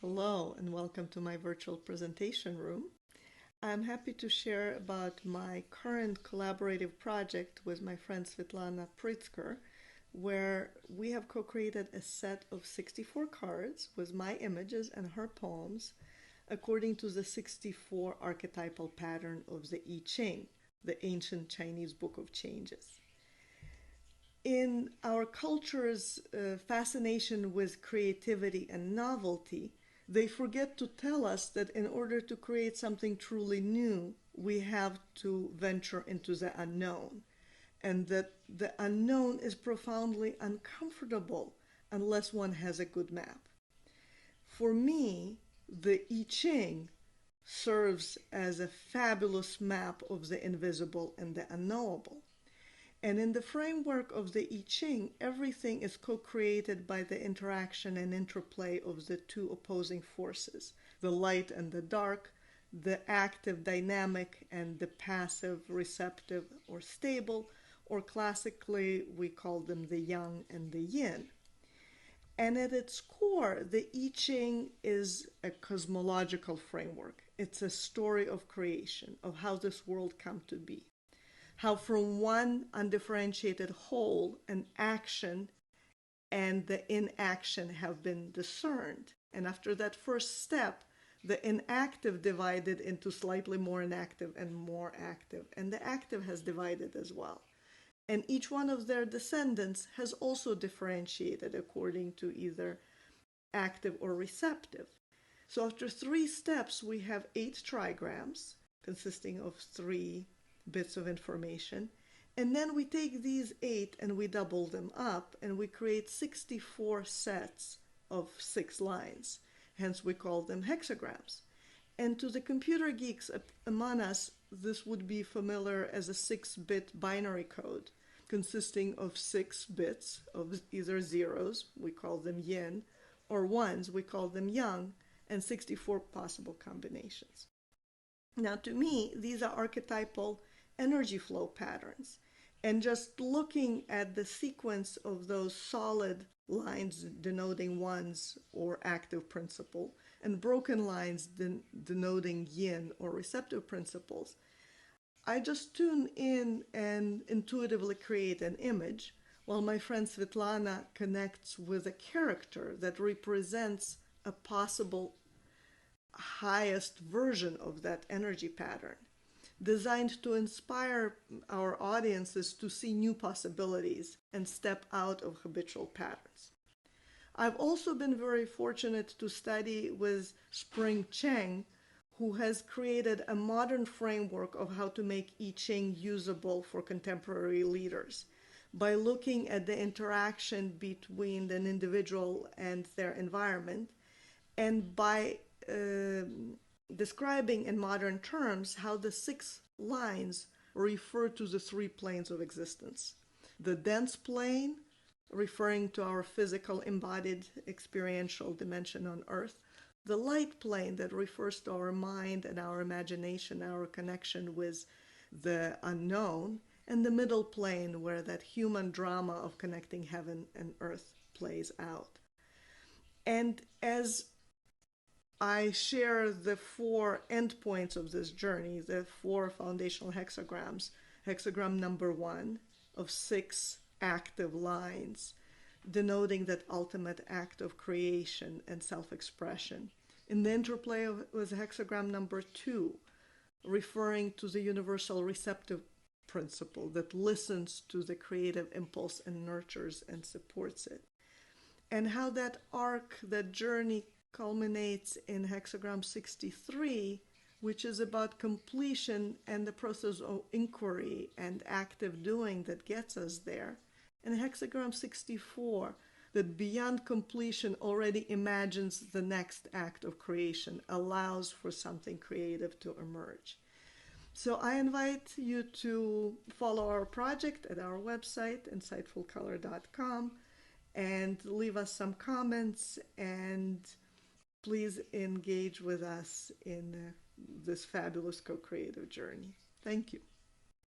Hello and welcome to my virtual presentation room. I'm happy to share about my current collaborative project with my friend Svetlana Pritzker, where we have co-created a set of 64 cards with my images and her poems according to the 64 archetypal pattern of the I Ching, the ancient Chinese book of changes. In our culture's fascination with creativity and novelty, they forget to tell us that in order to create something truly new, we have to venture into the unknown, and that the unknown is profoundly uncomfortable unless one has a good map. For me, the I Ching serves as a fabulous map of the invisible and the unknowable. And in the framework of the I Ching, everything is co-created by the interaction and interplay of the two opposing forces, the light and the dark, the active, dynamic, and the passive, receptive, or stable, or classically we call them the yang and the yin. And at its core, the I Ching is a cosmological framework. It's a story of creation, of how this world came to be. How from one undifferentiated whole, an action and the inaction have been discerned. And after that first step, the inactive divided into slightly more inactive and more active. And the active has divided as well. And each one of their descendants has also differentiated according to either active or receptive. So after 3 steps, we have 8 trigrams consisting of 3 bits of information, and then we take these 8 and we double them up and we create 64 sets of 6 lines. Hence we call them hexagrams. And to the computer geeks among us, this would be familiar as a 6-bit binary code consisting of 6 bits of either zeros, we call them yin, or ones, we call them yang, and 64 possible combinations. Now to me, these are archetypal energy flow patterns. And just looking at the sequence of those solid lines denoting ones or active principle and broken lines denoting yin or receptive principles, I just tune in and intuitively create an image while my friend Svetlana connects with a character that represents a possible highest version of that energy pattern, designed to inspire our audiences to see new possibilities and step out of habitual patterns. I've also been very fortunate to study with Spring Cheng, who has created a modern framework of how to make I Ching usable for contemporary leaders by looking at the interaction between an individual and their environment, and by describing in modern terms how the 6 lines refer to the 3 planes of existence. The dense plane, referring to our physical embodied experiential dimension on Earth. The light plane that refers to our mind and our imagination, our connection with the unknown. And the middle plane where that human drama of connecting heaven and earth plays out. And as I share the 4 endpoints of this journey, the 4 foundational hexagrams. Hexagram number 1 of 6 active lines, denoting that ultimate act of creation and self-expression. In the interplay with hexagram number 2, referring to the universal receptive principle that listens to the creative impulse and nurtures and supports it. And how that arc, that journey, culminates in hexagram 63, which is about completion and the process of inquiry and active doing that gets us there. And hexagram 64, that beyond completion already imagines the next act of creation, allows for something creative to emerge. So I invite you to follow our project at our website, insightfulcolor.com, and leave us some comments, and please engage with us in this fabulous co-creative journey. Thank you.